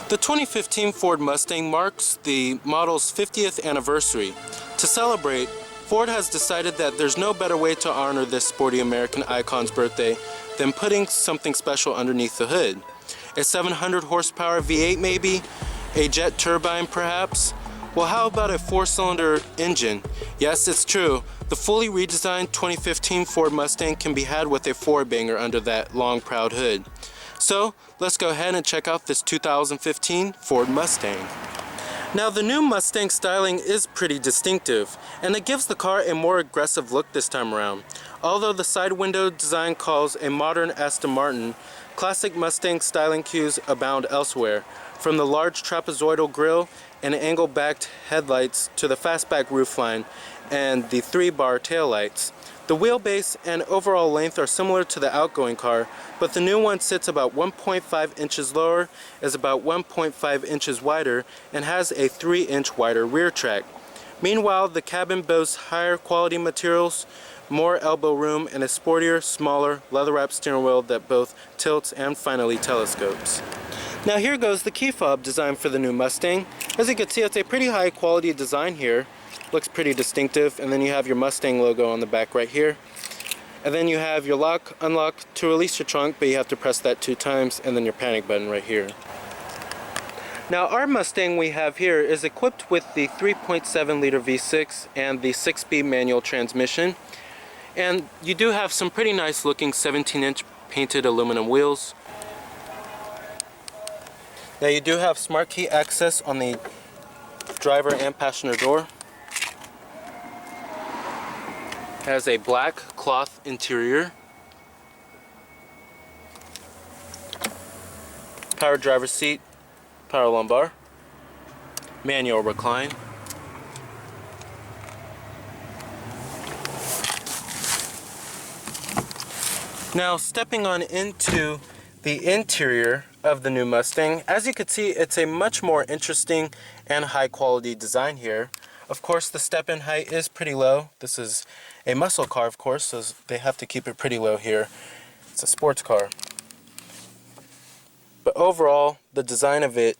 The 2015 Ford Mustang marks the model's 50th anniversary. To celebrate, Ford has decided that there's no better way to honor this sporty American icon's birthday than putting something special underneath the hood. A 700 horsepower V8 maybe? A jet turbine perhaps? Well, how about a 4-cylinder engine? Yes, it's true. The fully redesigned 2015 Ford Mustang can be had with a 4-banger under that long proud hood. So let's go ahead and check out this 2015 Ford Mustang. Now the new Mustang styling is pretty distinctive, and it gives the car a more aggressive look this time around. Although the side window design calls a modern Aston Martin, classic Mustang styling cues abound elsewhere, from the large trapezoidal grille and angle-backed headlights to the fastback roofline and the 3-bar taillights. The wheelbase and overall length are similar to the outgoing car, but the new one sits about 1.5 inches lower, is about 1.5 inches wider, and has a 3-inch wider rear track. Meanwhile, the cabin boasts higher quality materials, more elbow room, and a sportier, smaller, leather-wrapped steering wheel that both tilts and finally telescopes. Now here goes the key fob design for the new Mustang. As you can see, it's a pretty high quality design here. Looks pretty distinctive, and then you have your Mustang logo on the back right here. And then you have your lock, unlock to release your trunk, but you have to press that 2 times, and then your panic button right here. Now our Mustang we have here is equipped with the 3.7 liter V6 and the 6-speed manual transmission. And you do have some pretty nice looking 17-inch painted aluminum wheels. Now you do have smart key access on the driver and passenger door. Has a black cloth interior. Power driver's seat, power lumbar, manual recline. Now stepping on into the interior of the new Mustang, as you can see, it's a much more interesting and high quality design here. Of course, the step-in height is pretty low. This is a muscle car, of course, so they have to keep it pretty low here. It's a sports car. But overall, the design of it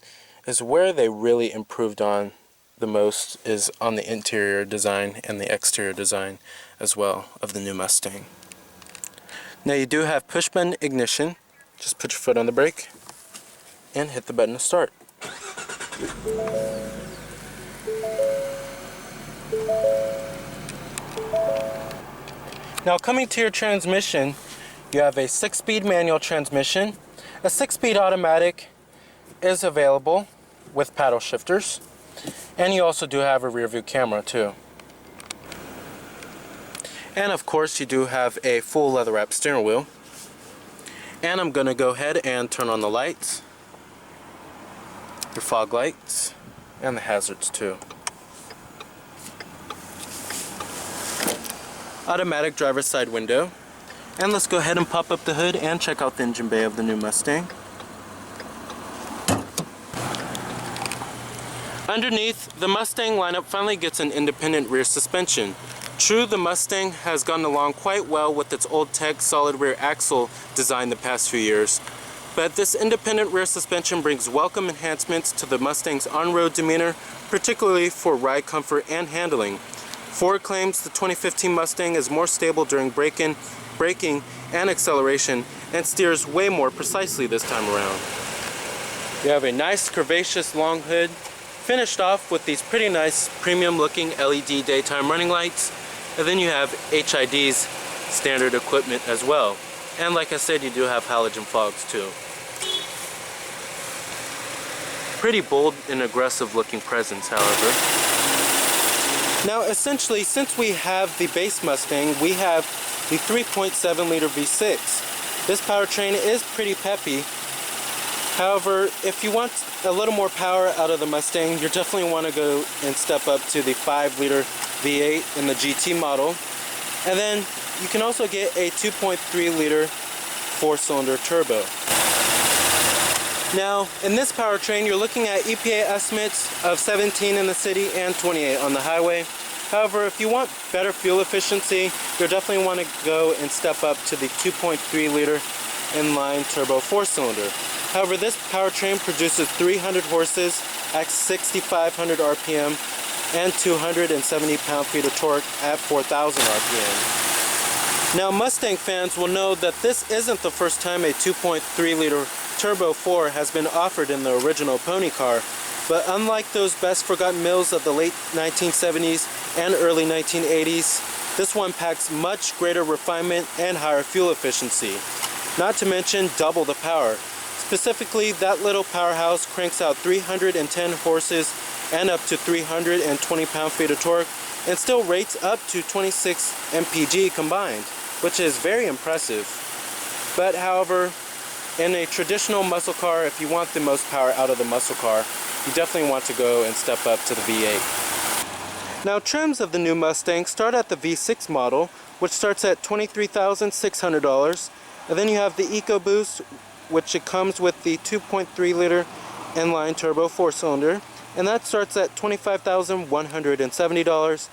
is where they really improved on the most, is on the interior design and the exterior design as well of the new Mustang. Now you do have push-button ignition. Just put your foot on the brake and hit the button to start. Now coming to your transmission, you have a 6-speed manual transmission. A 6-speed automatic is available with paddle shifters, and you also do have a rear view camera too. And of course you do have a full leather wrapped steering wheel. And I'm going to go ahead and turn on the lights, your fog lights, and the hazards too. Automatic driver's side window. And let's go ahead and pop up the hood and check out the engine bay of the new Mustang. Underneath, the Mustang lineup finally gets an independent rear suspension. True, the Mustang has gotten along quite well with its old tech solid rear axle design the past few years, but this independent rear suspension brings welcome enhancements to the Mustang's on-road demeanor, particularly for ride comfort and handling. Ford claims the 2015 Mustang is more stable during braking and acceleration, and steers way more precisely this time around. You have a nice curvaceous long hood, finished off with these pretty nice premium looking LED daytime running lights, and then you have HID's standard equipment as well. And like I said, you do have halogen fogs too. Pretty bold and aggressive looking presence, however. Now essentially, since we have the base Mustang, we have the 3.7 liter V6. This powertrain is pretty peppy. However, if you want a little more power out of the Mustang, you definitely want to go and step up to the 5 liter V8 in the GT model. And then you can also get a 2.3 liter 4-cylinder turbo. Now, in this powertrain, you're looking at EPA estimates of 17 in the city and 28 on the highway. However, if you want better fuel efficiency, you'll definitely want to go and step up to the 2.3 liter inline turbo 4-cylinder. However, this powertrain produces 300 horses at 6,500 RPM and 270 pound-feet of torque at 4,000 RPM. Now, Mustang fans will know that this isn't the first time a 2.3-liter Turbo 4 has been offered in the original pony car, but unlike those best forgotten mills of the late 1970s and early 1980s, this one packs much greater refinement and higher fuel efficiency, not to mention double the power. Specifically, that little powerhouse cranks out 310 horses and up to 320 pound-feet of torque, and still rates up to 26 mpg combined, which is very impressive. But however, in a traditional muscle car, if you want the most power out of the muscle car, you definitely want to go and step up to the V8. Now, trims of the new Mustang start at the V6 model, which starts at $23,600, and then you have the EcoBoost, which it comes with the 2.3-liter inline turbo 4-cylinder, and that starts at $25,170.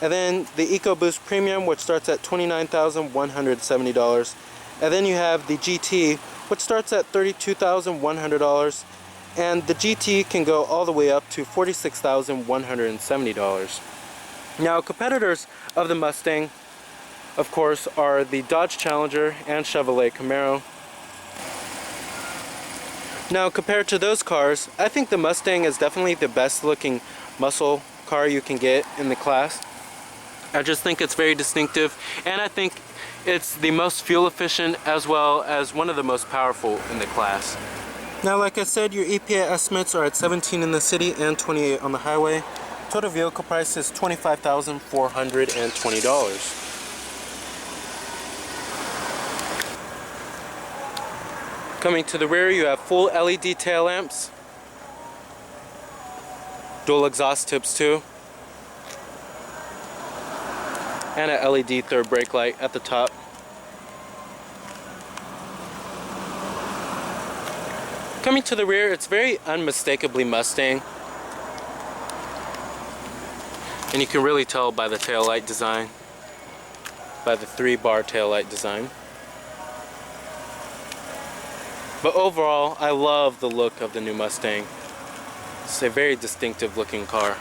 And then the EcoBoost Premium, which starts at $29,170. And then you have the GT, which starts at $32,100. And the GT can go all the way up to $46,170. Now, competitors of the Mustang, of course, are the Dodge Challenger and Chevrolet Camaro. Now, compared to those cars, I think the Mustang is definitely the best looking muscle car you can get in the class. I just think it's very distinctive, and I think it's the most fuel efficient as well as one of the most powerful in the class. Now, like I said, your EPA estimates are at 17 in the city and 28 on the highway. Total vehicle price is $25,420. Coming to the rear, you have full LED tail lamps, dual exhaust tips too, and a LED third brake light at the top. Coming to the rear, it's very unmistakably Mustang, and you can really tell by the tail light design, by the 3-bar tail light design. But overall, I love the look of the new Mustang. It's a very distinctive looking car.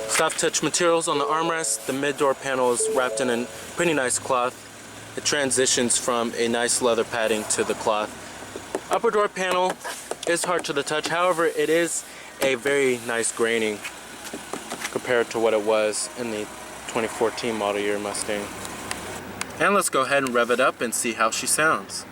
Soft touch materials on the armrest. The mid-door panel is wrapped in a pretty nice cloth. It transitions from a nice leather padding to the cloth. Upper door panel is hard to the touch. However, it is a very nice graining compared to what it was in the 2014 model year Mustang. And let's go ahead and rev it up and see how she sounds.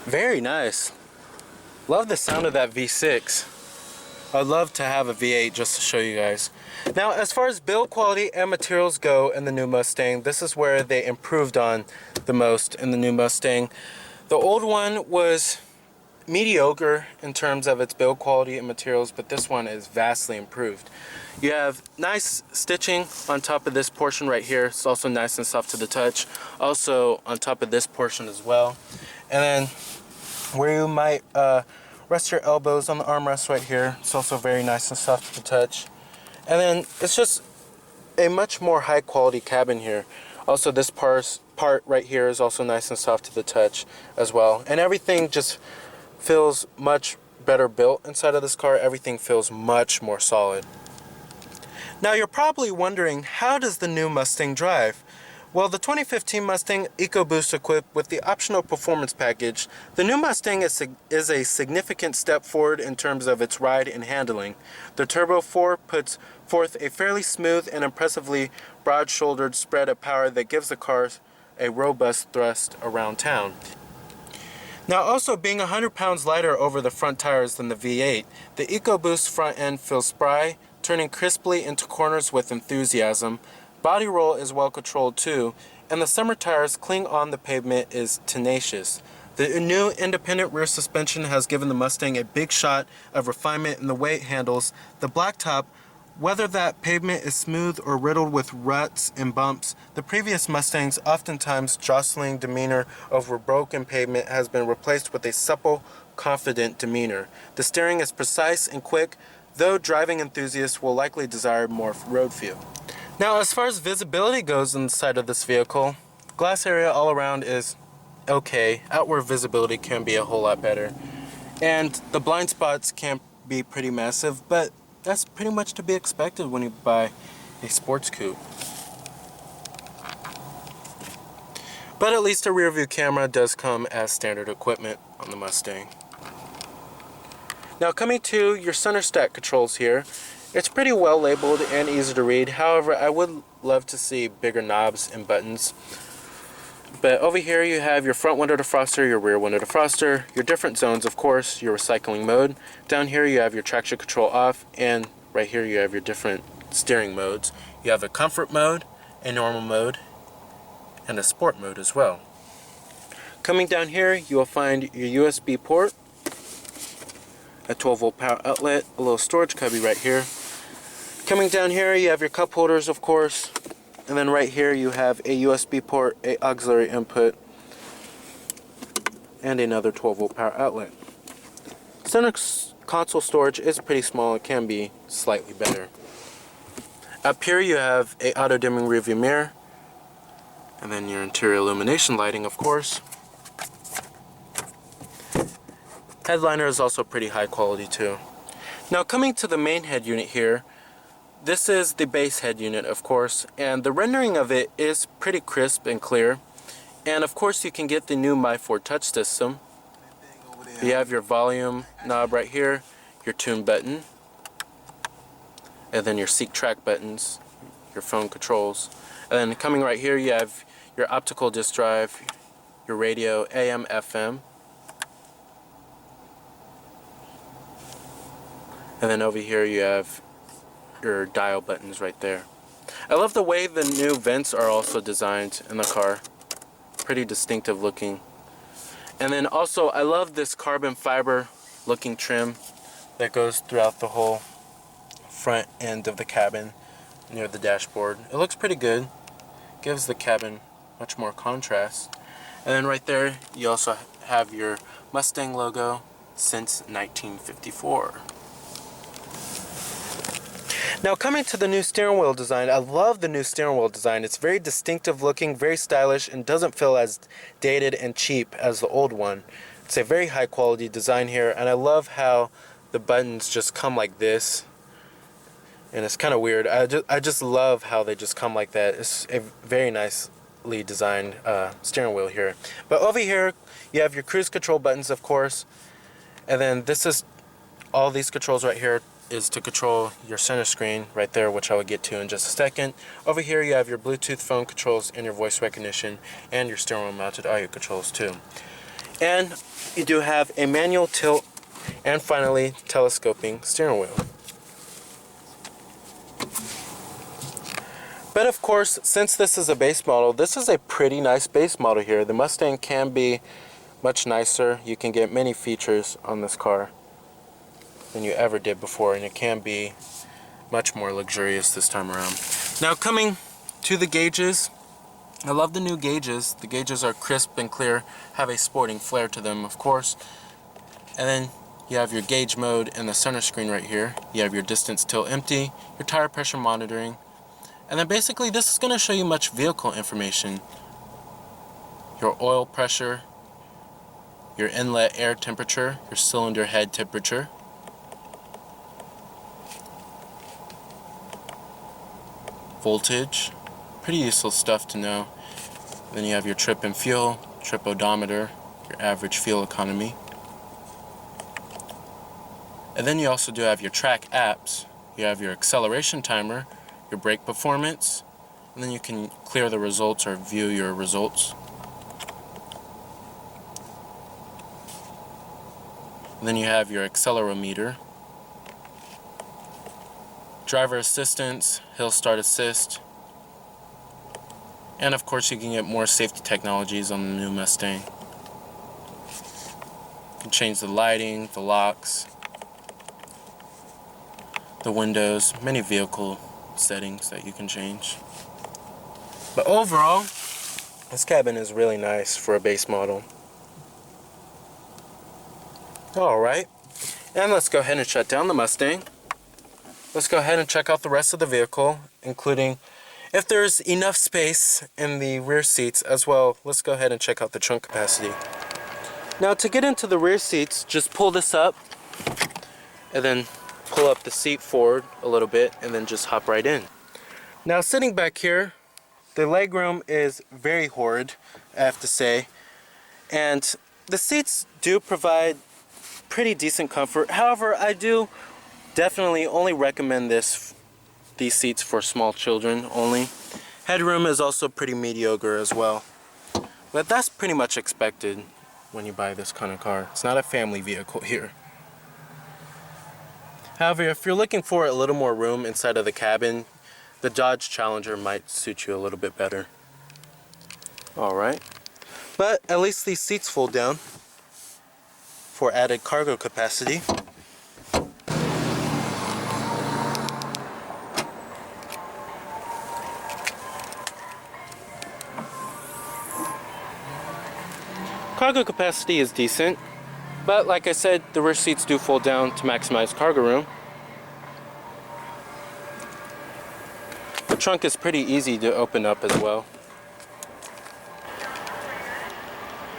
Very nice. Love the sound of that V6. I'd love to have a V8 just to show you guys. Now, as far as build quality and materials go in the new Mustang, this is where they improved on the most in the new Mustang. The old one was mediocre in terms of its build quality and materials, but this one is vastly improved. You have nice stitching on top of this portion right here. It's also nice and soft to the touch. Also on top of this portion as well. And then where you might rest your elbows on the armrest right here, it's also very nice and soft to the touch. And then it's just a much more high quality cabin here. Also, this part right here is also nice and soft to the touch as well. And everything just feels much better built inside of this car. Everything feels much more solid. Now, you're probably wondering, how does the new Mustang drive? Well, the 2015 Mustang EcoBoost equipped with the optional performance package, the new Mustang is a significant step forward in terms of its ride and handling. The Turbo 4 puts forth a fairly smooth and impressively broad-shouldered spread of power that gives the car a robust thrust around town. Now also being 100 pounds lighter over the front tires than the V8, the EcoBoost front end feels spry, turning crisply into corners with enthusiasm. Body roll is well controlled too, and the summer tires cling on the pavement is tenacious. The new independent rear suspension has given the Mustang a big shot of refinement in the way it handles the blacktop. Whether that pavement is smooth or riddled with ruts and bumps, the previous Mustang's oftentimes jostling demeanor over broken pavement has been replaced with a supple, confident demeanor. The steering is precise and quick, though driving enthusiasts will likely desire more road feel. Now, as far as visibility goes inside of this vehicle, glass area all around is okay. Outward visibility can be a whole lot better. And the blind spots can be pretty massive, but that's pretty much to be expected when you buy a sports coupe. But at least a rear view camera does come as standard equipment on the Mustang. Now coming to your center stack controls here, it's pretty well labeled and easy to read. However, I would love to see bigger knobs and buttons. But over here you have your front window defroster, your rear window defroster, your different zones, of course, your recycling mode. Down here you have your traction control off, and right here you have your different steering modes. You have a comfort mode, a normal mode, and a sport mode as well. Coming down here you will find your USB port, a 12-volt power outlet, a little storage cubby right here. Coming down here you have your cup holders, of course. And then right here you have a USB port, a auxiliary input, and another 12-volt power outlet. Center console storage is pretty small. It can be slightly better. Up here you have a auto-dimming rearview mirror, and then your interior illumination lighting, of course. Headliner is also pretty high quality too. Now coming to the main head unit here, this is the base head unit, of course, and the rendering of it is pretty crisp and clear. And of course you can get the new My Ford Touch system. You have your volume knob right here, your tune button, and then your seek track buttons, your phone controls. And then coming right here you have your optical disc drive, your radio, AM, FM. And then over here you have your dial buttons right there. I love the way the new vents are also designed in the car. Pretty distinctive looking. And then also I love this carbon fiber looking trim that goes throughout the whole front end of the cabin near the dashboard. It looks pretty good. Gives the cabin much more contrast. And then right there you also have your Mustang logo since 1954. Now coming to the new steering wheel design, I love the new steering wheel design. It's very distinctive looking, very stylish, and doesn't feel as dated and cheap as the old one. It's a very high quality design here, and I love how the buttons just come like this. And it's kind of weird. I just love how they just come like that. It's a very nicely designed steering wheel here. But over here you have your cruise control buttons, of course, and then this is all these controls right here is to control your center screen right there, which I will get to in just a second. Over here you have your Bluetooth phone controls and your voice recognition and your steering wheel mounted audio controls too. And you do have a manual tilt and finally telescoping steering wheel. But of course, since this is a base model, this is a pretty nice base model here. The Mustang can be much nicer. You can get many features on this car than you ever did before, and it can be much more luxurious this time around. Now coming to the gauges, I love the new gauges. The gauges are crisp and clear, have a sporting flair to them, of course. And then you have your gauge mode in the center screen right here. You have your distance till empty, your tire pressure monitoring, and then basically this is going to show you much vehicle information. Your oil pressure, your inlet air temperature, your cylinder head temperature, voltage, pretty useful stuff to know. Then you have your trip and fuel, trip odometer, your average fuel economy. And then you also do have your track apps. You have your acceleration timer, your brake performance, and then you can clear the results or view your results. And then you have your accelerometer, driver assistance, hill start assist, and of course you can get more safety technologies on the new Mustang. You can change the lighting, the locks, the windows, many vehicle settings that you can change. But overall, this cabin is really nice for a base model. Alright, and let's go ahead and shut down the Mustang. Let's go ahead and check out the rest of the vehicle, including if there's enough space in the rear seats as well. Let's go ahead and check out the trunk capacity. Now to get into the rear seats, just pull this up and then pull up the seat forward a little bit and then just hop right in. Now sitting back here, the legroom is very horrid, I have to say, and the seats do provide pretty decent comfort. However, I do definitely only recommend these seats for small children only. Headroom is also pretty mediocre as well, but that's pretty much expected when you buy this kind of car. It's not a family vehicle here. However, if you're looking for a little more room inside of the cabin, the Dodge Challenger might suit you a little bit better. Alright, but at least these seats fold down for added cargo capacity. Cargo capacity is decent, but like I said, the rear seats do fold down to maximize cargo room. The trunk is pretty easy to open up as well.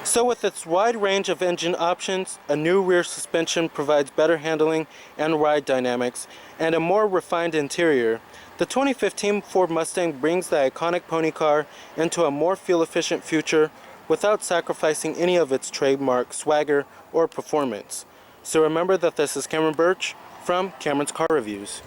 So with its wide range of engine options, a new rear suspension provides better handling and ride dynamics, and a more refined interior. The 2015 Ford Mustang brings the iconic pony car into a more fuel-efficient future without sacrificing any of its trademark swagger or performance. So remember that this is Cameron Birch from Cameron's Car Reviews.